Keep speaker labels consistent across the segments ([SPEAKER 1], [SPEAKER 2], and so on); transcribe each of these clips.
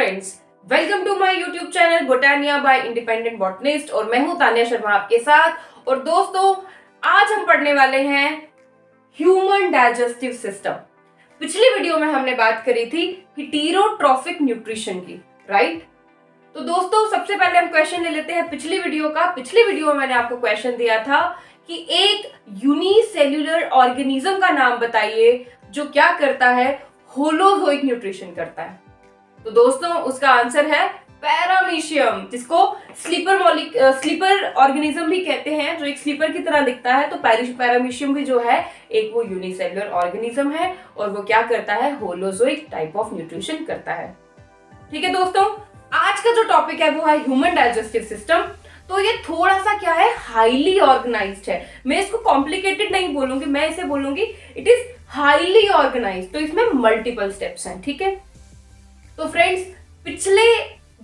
[SPEAKER 1] Friends, welcome to my YouTube channel Botania by independent botanist और मैं हूं तान्या शर्मा आपके साथ। और दोस्तों, आज हम पढ़ने वाले हैं ह्यूमन डाइजेस्टिव सिस्टम। पिछली वीडियो में हमने बात करी थी हेटेरोट्रॉफिक न्यूट्रिशन की, राइट? तो दोस्तों, सबसे पहले हम क्वेश्चन ले लेते हैं पिछली वीडियो का। पिछली वीडियो में मैंने आपको क्वेश्चन दिया था कि एक यूनिसेल्युलर ऑर्गेनिज्म का नाम बताइए जो क्या करता है, होलोजोइक न्यूट्रिशन करता है। तो दोस्तों, उसका आंसर है पैरामीशियम, जिसको स्लीपर ऑर्गेनिज्म भी कहते हैं, जो एक स्लीपर की तरह दिखता है। तो पैरामीशियम भी जो है एक वो यूनिसेल्युलर ऑर्गेनिज्म है और वो क्या करता है, होलोजोइक टाइप ऑफ न्यूट्रिशन करता है। ठीक है दोस्तों, आज का जो टॉपिक है वो है ह्यूमन डाइजेस्टिव सिस्टम। तो ये थोड़ा सा क्या है, हाईली ऑर्गेनाइज्ड है। मैं इसको कॉम्प्लिकेटेड नहीं बोलूंगी, मैं इसे बोलूंगी इट इज हाईली ऑर्गेनाइज्ड। तो इसमें मल्टीपल स्टेप्स हैं, ठीक है। तो फ्रेंड्स, पिछले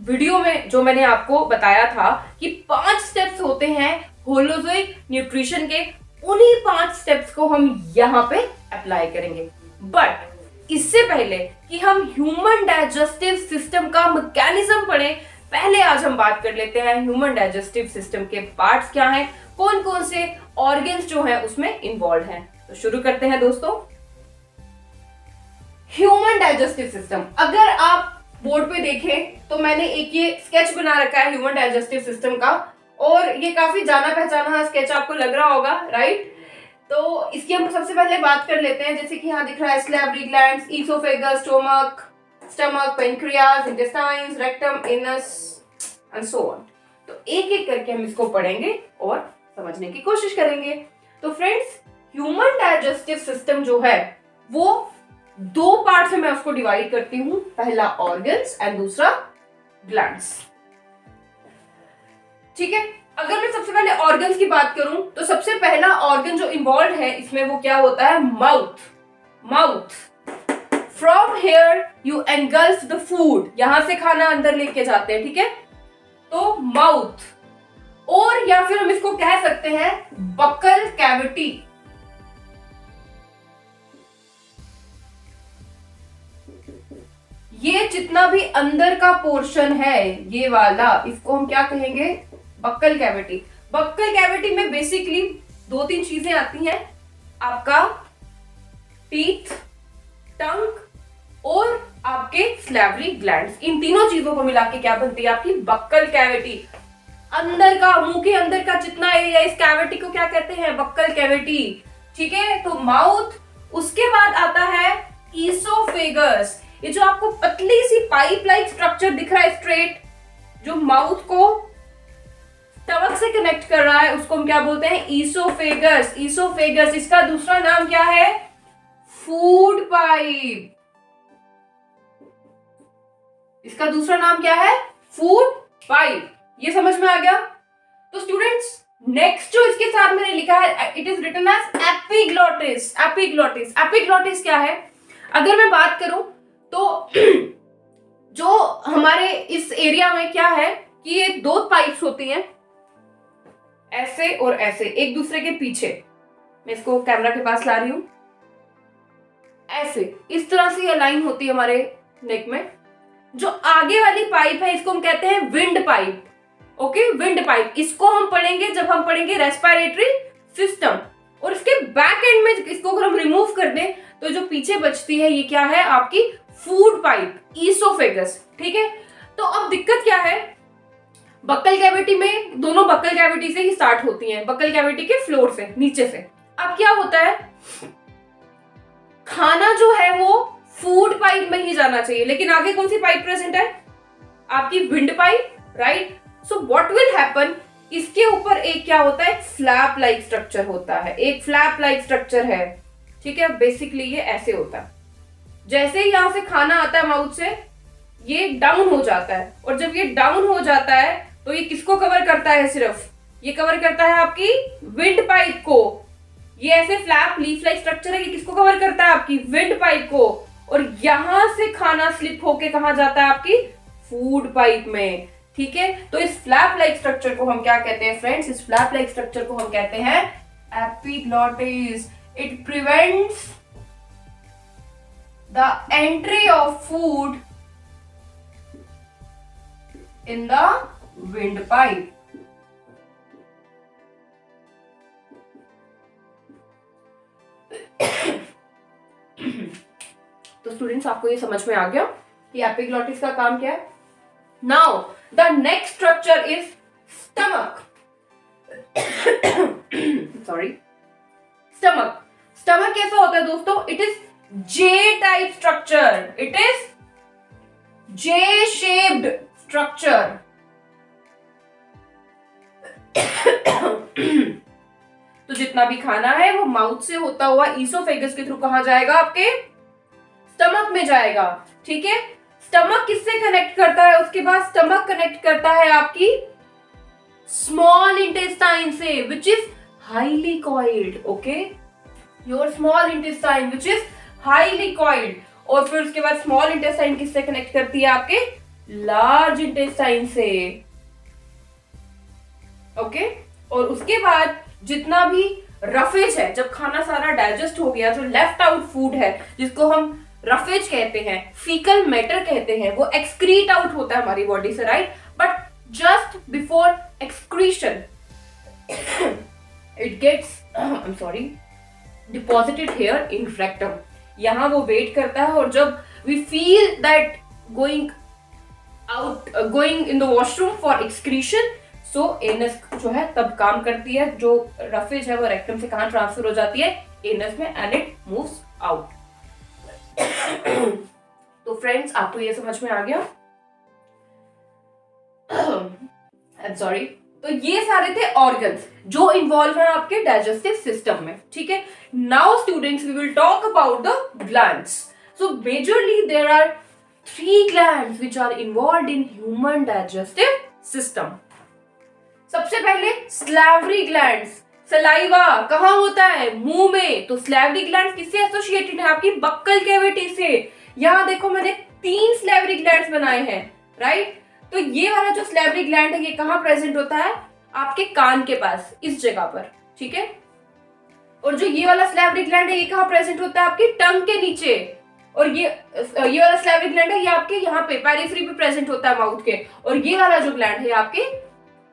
[SPEAKER 1] वीडियो में जो मैंने आपको बताया था कि 5 स्टेप्स होते हैं होलोजोइक न्यूट्रिशन के, उन्हीं 5 स्टेप्स को हम यहां पे अप्लाई करेंगे। बट इससे पहले कि हम ह्यूमन डाइजेस्टिव सिस्टम का मैकेनिज्म पढ़ें, पहले आज हम बात कर लेते हैं ह्यूमन डाइजेस्टिव सिस्टम के पार्ट्स क्या हैं, कौन कौन से ऑर्गन्स जो हैं उसमें इन्वॉल्व हैं। तो शुरू करते हैं दोस्तों। ह्यूमन डाइजेस्टिव सिस्टम, अगर आप बोर्ड पे देखें तो मैंने एक ये स्केच बना रखा है ह्यूमन डाइजेस्टिव सिस्टम का, और ये काफी जाना पहचाना स्केच आपको लग रहा होगा, राइट? तो इसकी हम सबसे पहले बात कर लेते हैं। जैसे कि यहाँ दिख रहा है salivary glands, oesophagus, stomach, pancreas, intestines, rectum, anus and so on. तो एक एक करके हम इसको पढ़ेंगे और समझने की कोशिश करेंगे। तो फ्रेंड्स, ह्यूमन डाइजेस्टिव सिस्टम जो है वो 2 पार्ट में मैं उसको डिवाइड करती हूं, पहला ऑर्गन्स एंड दूसरा ग्लैंड्स। ठीक है, अगर मैं सबसे पहले ऑर्गन्स की बात करूं तो सबसे पहला ऑर्गन जो इन्वॉल्व है इसमें वो क्या होता है, mouth. From here you engulf the food, यहां से खाना अंदर लेके जाते हैं, ठीक है। तो माउथ, और या फिर हम इसको कह सकते हैं बक्कल कैविटी। ये जितना भी अंदर का पोर्शन है ये वाला, इसको हम क्या कहेंगे, बक्कल कैविटी। बक्कल कैविटी में बेसिकली 2-3 चीजें आती हैं, आपका टीथ, टंग और आपके सैलिवरी ग्लैंड्स। इन तीनों चीजों को मिला के क्या बनती है, आपकी बक्कल कैविटी। अंदर का, मुंह के अंदर का जितना एरिया, इस कैविटी को क्या कहते हैं, बक्कल कैविटी। ठीक है, तो माउथ, उसके बाद आता है ईसोफेगस। ये जो आपको पतली सी पाइप लाइक स्ट्रक्चर दिख रहा है स्ट्रेट, जो माउथ को स्टमक से कनेक्ट कर रहा है, उसको हम क्या बोलते हैं, ईसोफेगस। ईसोफेगस, इसका दूसरा नाम क्या है, फूड पाइप। इसका दूसरा नाम क्या है, फूड पाइप। ये समझ में आ गया? तो स्टूडेंट्स, नेक्स्ट जो इसके साथ मैंने लिखा है, it is written as epiglottis. Epiglottis क्या है, अगर मैं बात करूं तो जो हमारे इस एरिया में क्या है कि ये 2 पाइप्स होती हैं, ऐसे और ऐसे, एक दूसरे के पीछे। मैं इसको कैमरा के पास ला रही हूं, ऐसे इस तरह से अलाइन होती है हमारे नेक में। जो आगे वाली पाइप है इसको हम कहते हैं wind pipe. Okay, wind pipe, इसको हम पढ़ेंगे जब हम पढ़ेंगे रेस्पिरेटरी सिस्टम। और इसके बैक एंड में इसको अगर हम रिमूव कर दें तो जो पीछे बचती है ये क्या है, आपकी फूड पाइप, ईसोफेगस। ठीक है, तो अब दिक्कत क्या है, बक्कल कैविटी में, दोनों बक्कल कैविटी से ही स्टार्ट होती हैं, बक्कल कैविटी के फ्लोर से, नीचे से। अब क्या होता है, खाना जो है वो फूड पाइप में ही जाना चाहिए, लेकिन आगे कौन सी पाइप प्रेजेंट है, आपकी wind pipe, right? So what will happen, इसके ऊपर एक क्या होता है, फ्लैप लाइक स्ट्रक्चर होता है, एक फ्लैप लाइक स्ट्रक्चर है। ठीक है, बेसिकली ये ऐसे होता है। जैसे ही यहां से खाना आता है माउथ से, ये डाउन हो जाता है, और जब ये डाउन हो जाता है तो ये किसको कवर करता है, सिर्फ ये कवर करता है आपकी विंड पाइप को। ये ऐसे फ्लैप लीफ लाइक स्ट्रक्चर है, ये किसको कवर करता है, आपकी विंड पाइप को। और यहां से खाना स्लिप होके कहां जाता है, आपकी फूड पाइप में। ठीक है, तो इस फ्लैप लाइक स्ट्रक्चर को हम क्या कहते हैं फ्रेंड्स, इस फ्लैप लाइक स्ट्रक्चर को हम कहते हैं epiglottis. It prevents the entry of food in the windpipe. तो स्टूडेंट्स आपको ये समझ में आ गया कि एपिग्लॉटिस का काम क्या है. Now the next structure is stomach. Sorry, stomach. Stomach कैसा होता है दोस्तों? It is J type structure. It is J shaped structure. तो जितना भी खाना है वो माउथ से होता हुआ ईसोफेगस के थ्रू कहां जाएगा? आपके स्टमक में जाएगा. ठीक है. स्टमक किससे कनेक्ट करता है? उसके बाद स्टमक कनेक्ट करता है आपकी स्मॉल इंटेस्टाइन से, which is highly coiled. Okay, your small intestine which is highly coiled. और फिर उसके बाद स्मॉल इंटेस्टाइन किससे कनेक्ट करती है? आपके लार्ज इंटेस्टाइन से. ओके. और उसके बाद जितना भी रफेज है, जब खाना सारा डाइजेस्ट हो गया, जो लेफ्ट आउट फूड है जिसको हम रफेज कहते हैं, फीकल मैटर कहते हैं, वो एक्सक्रीट आउट होता है हमारी बॉडी से, right. But just before excretion it gets deposited here in rectum. यहां वो वेट करता है और जब we feel that going in the washroom for excretion, so anus जो है तब काम करती है. जो रफेज है वो रेक्टम से कहां ट्रांसफर हो जाती है? एनस में, एंड इट मूव्स आउट. तो फ्रेंड्स आपको ये समझ में आ गया? I am sorry. तो ये सारे थे ऑर्गन्स जो इन्वॉल्व है आपके डाइजेस्टिव सिस्टम में. ठीक है. Now students we will talk about the glands. So majorly there are 3 glands which are involved in human digestive system. सबसे पहले स्लैवरी ग्लैंड्स. सलाइवा कहाँ होता है? मुंह में. तो स्लैवरी ग्लैंड्स किससे एसोसिएटेड है? आपकी बक्कल कैविटी से. यहां देखो मैंने 3 स्लैवरी ग्लैंड्स बनाए हैं, राइट. तो ये वाला जो स्लैवरी ग्लैंड है ये कहाँ प्रेजेंट होता है? आपके कान के पास, इस जगह पर. ठीक है. और जो ये वाला स्लैवरी ग्लैंड है ये कहाँ प्रेजेंट होता है? आपकी टंग के नीचे. और ये वाला स्लैवरी ग्लैंड है ये आपके यहाँ पे पेरिफेरी पे प्रेजेंट होता है माउथ के. और ये वाला जो ग्लैंड है आपके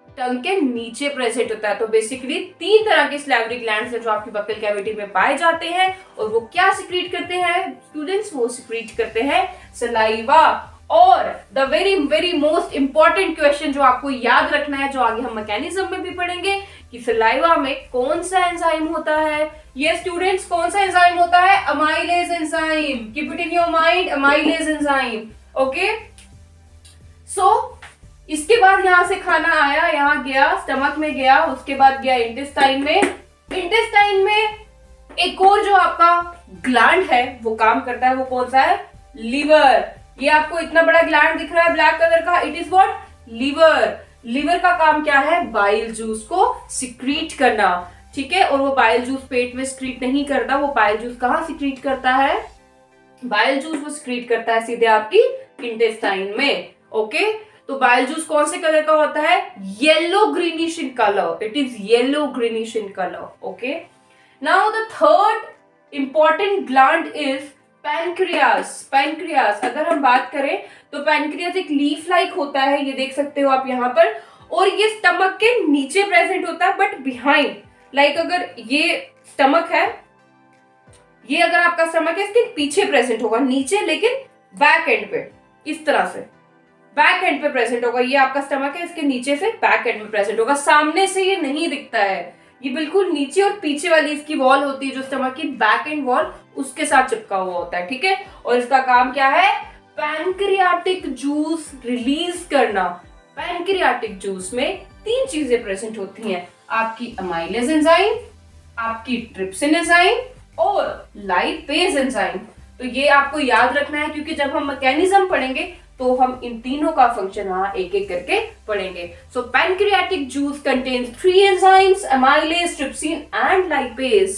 [SPEAKER 1] टंग के नीचे प्रेजेंट होता है. तो बेसिकली 3 तरह के स्लैवरी ग्लैंड्स हैं जो आपकी बक्कल कैविटी में पाए जाते हैं. और वो क्या सिक्रीट करते हैं स्टूडेंट्स? वो सिक्रीट करते हैं सलाइवा. और the very very most important question जो आपको याद रखना है, जो आगे हम मैकेनिज्म में भी पढ़ेंगे, कि सलाइवा में कौन सा एंजाइम होता है? ये स्टूडेंट्स कौन सा एंजाइम होता है? Amylase enzyme. Keep it in your mind, amylase enzyme. Okay. So इसके बाद यहां से खाना आया, यहां गया, स्टमक में गया, उसके बाद गया इंटेस्टाइन में. इंटेस्टाइन में एक और जो आपका ग्लैंड है वो काम करता है. वो कौन सा है? लीवर. ये आपको इतना बड़ा ग्लैंड दिख रहा है ब्लैक कलर का, it is what? Liver. Liver का काम क्या है? बाइल जूस को सिक्रीट करना. ठीक है. और वो बाइल जूस पेट में सिक्रीट नहीं करता. वो बाइल जूस कहाँ सिक्रीट करता है? बाइल जूस वो सिक्रीट करता है सीधे आपकी इंटेस्टाइन में. ओके. तो बाइल जूस कौन से कलर का होता है? Yellow greenish in colour. It is yellow greenish in colour. Okay. Now the third important gland is pancreas. Pancreas अगर हम बात करें तो पैनक्रियास एक लीफ लाइक होता है, ये देख सकते हो आप यहाँ पर. और ये स्टमक के नीचे प्रेजेंट होता है, बट बिहाइंड. लाइक अगर ये स्टमक है, ये अगर आपका स्टमक है इसके पीछे प्रेजेंट होगा, नीचे लेकिन बैक एंड पे, इस तरह से बैक एंड पे प्रेजेंट होगा. ये आपका स्टमक है, इसके नीचे से बैक एंड में प्रेजेंट होगा. सामने से ये नहीं दिखता है, ये बिल्कुल नीचे और पीछे वाली इसकी वॉल होती है जो स्टमक की बैक एंड वॉल, उसके साथ चिपका हुआ होता है. ठीक है. और इसका काम क्या है? पैनक्रियाटिक जूस रिलीज करना. पैनक्रियाटिक जूस में 3 चीजें प्रेजेंट होती हैं. आपकी अमाइलेज एंजाइम, आपकी ट्रिप्सिन एंजाइम और लाइपेज एंजाइम. तो ये आपको याद रखना है क्योंकि जब हम मैकेनिज्म पढ़ेंगे तो हम इन तीनों का फंक्शन वहां एक एक करके पढ़ेंगे. So pancreatic juice contains 3 enzymes, amylase, trypsin and lipase.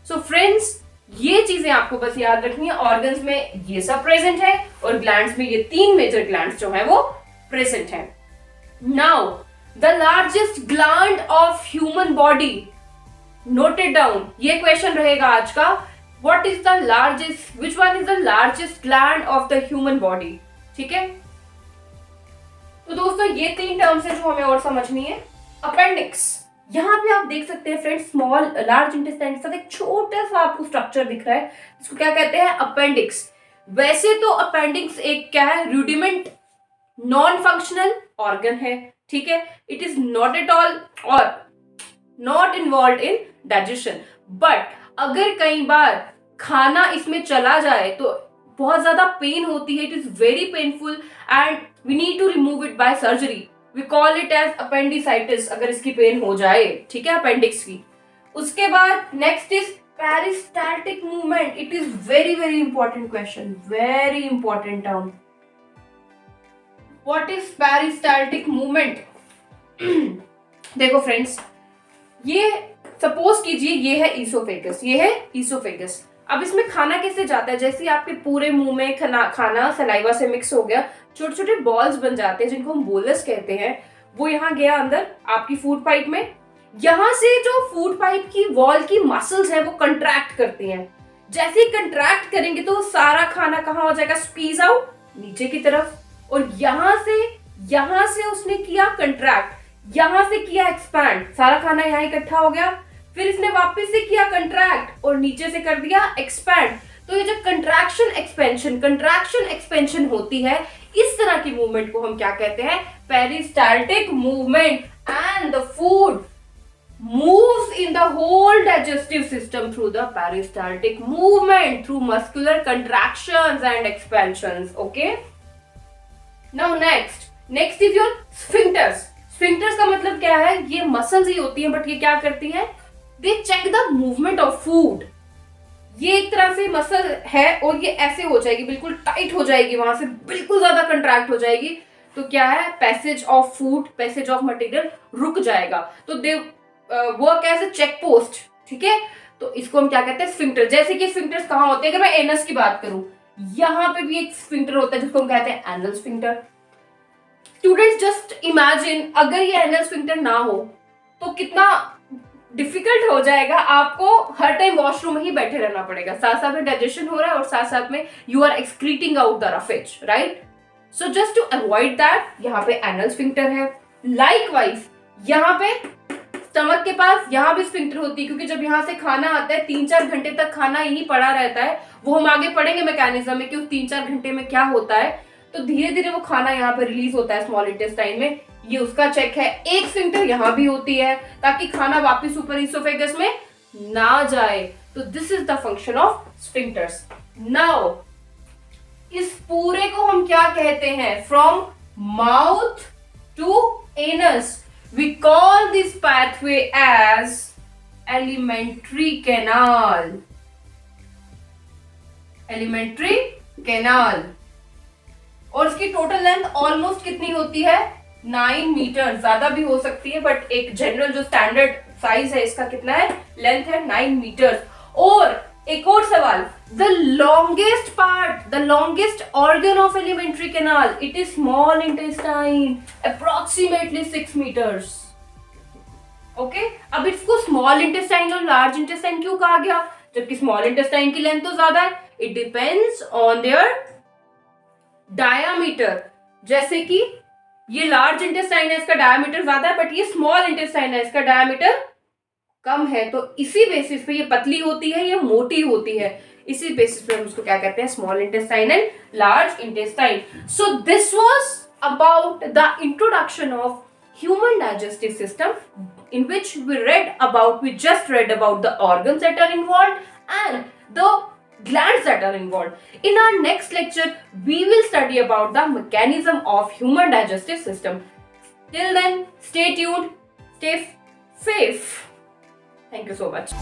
[SPEAKER 1] So friends ये चीजें आपको बस याद रखनी है. ऑर्गन्स में ये सब प्रेजेंट है और ग्लैंड्स में ये 3 मेजर ग्लैंड्स जो है वो प्रेजेंट है. Now the largest gland of human body. Noted down, ये क्वेश्चन रहेगा आज का. What is the largest, which one is the largest gland of the human body? ठीक है. तो दोस्तों ये 3 टर्म्स है जो हमें और समझनी है। अपेंडिक्स, यहाँ पे आप देख सकते हैं फ्रेंड्स, स्मॉल लार्ज इंटेस्टाइन के साथ एक छोटा सा आपको स्ट्रक्चर दिख रहा है, इसको क्या कहते हैं? अपेंडिक्स। वैसे तो अपेंडिक्स एक क्या है? रूडिमेंट नॉन फंक्शनल ऑर्गन है, ठीक है। It is not at all और not involve in digestion, but अगर कई बार खाना इसमें चला जाए तो बहुत ज्यादा पेन होती है, it is very painful and we need to remove it by surgery. We call it as appendicitis, अगर इसकी पेन हो जाए, ठीक है, अपेंडिक्स की। उसके बाद next is peristaltic movement. It is very very important question, very important term. What is peristaltic movement? देखो फ्रेंड्स, ये सपोज कीजिए ये है ईसोफेगस, ये है ईसोफेगस। अब इसमें खाना कैसे जाता है? जैसे आपके पूरे मुंह में खाना सलाइवा से मिक्स हो गया, छोटे छोटे बॉल्स बन जाते हैं जिनको हम बोलस कहते हैं, वो यहाँ गया अंदर आपकी फूड पाइप में। यहाँ से जो फूड पाइप की वॉल की मसल्स है वो कंट्रैक्ट करती हैं। जैसे ही कंट्रैक्ट करेंगे तो सारा खाना कहाँ हो जाएगा? स्क्वीज आउट नीचे की तरफ। और यहाँ से उसने किया कंट्रैक्ट, यहाँ से किया एक्सपैंड, सारा खाना यहाँ इकट्ठा हो गया। फिर इसने वापस से किया कंट्रैक्ट और नीचे से कर दिया एक्सपैंड। तो ये जो कंट्रैक्शन एक्सपेंशन होती है, इस तरह की मूवमेंट को हम क्या कहते हैं? Peristaltic movement. And the food moves in the whole digestive system through the peristaltic movement, through muscular contractions and expansions. Okay, now next is your sphincters. Sphincters का मतलब क्या है? ये मसल्स ही होती हैं, बट ये क्या करती हैं? They check the movement of food. ये एक तरह से मसल है और ये ऐसे हो जाएगी, बिल्कुल टाइट हो जाएगी, वहां से बिल्कुल ज्यादा कंट्रैक्ट हो जाएगी। तो क्या है? Passage of food, passage of material रुक जाएगा। तो they work as a check post, ठीक है। तो इसको हम क्या कहते हैं? स्फिंक्टर। जैसे कि स्फिंक्टर्स कहाँ होते हैं? अगर मैं एनस की बात करूं, यहाँ पे भी एक स्फिंक्टर होता है जिसको हम कहते हैं anal sphincter. Students just imagine, अगर ये एनल स्फिंक्टर ना हो तो कितना डिफिकल्ट हो जाएगा, आपको हर टाइम वॉशरूम में ही बैठे रहना पड़ेगा। साथ साथ में डाइजेशन हो रहा है और साथ साथ में you are excreting out the roughage, right? So just to avoid that, यहाँ पे एनल स्फिंक्टर है। लाइकवाइज यहाँ पे स्टमक के पास यहाँ भी स्फिंक्टर होती है, क्योंकि जब यहाँ से खाना आता है 3-4 घंटे तक खाना यहीं पड़ा रहता है। वो हम आगे पढ़ेंगे मैकेनिज्म में कि उस 3-4 घंटे में क्या होता है। तो धीरे धीरे वो खाना यहाँ पे रिलीज होता है स्मॉल इंटेस्टाइन में, ये उसका चेक है। एक स्फिंक्टर यहाँ भी होती है ताकि खाना वापस ऊपर ईसोफेगस में ना जाए। तो this is the function of sphincters. Now इस पूरे को हम क्या कहते हैं? From mouth to anus, we call this pathway as alimentary canal. Alimentary canal। और इसकी टोटल लेंथ ऑलमोस्ट कितनी होती है? 9 मीटर। ज्यादा भी हो सकती है, बट एक जनरल जो स्टैंडर्ड साइज है इसका कितना है? लेंथ है 9 मीटर। और एक और सवाल, the longest part, the longest organ of alimentary canal, it is small intestine, approximately 6 meters. Okay? अब इसको small intestine और large intestine क्यों कहा गया, जबकि small intestine की लेंथ तो ज्यादा है? It depends on their diameter। जैसे कि ये large intestine है, इसका diameter ज्यादा है, बट ये small intestine है, इसका diameter कम है। तो इसी बेसिस पे ये पतली होती है, ये मोटी होती है। इसी बेसिस पे हम उसको क्या कहते हैं? Small intestine and large intestine. So this was about the introduction of human digestive system, in which we just read about the organs that are involved and the glands that are involved. In our next lecture, we will study about the mechanism of human digestive system. Till then, stay tuned, stay safe. Thank you so much.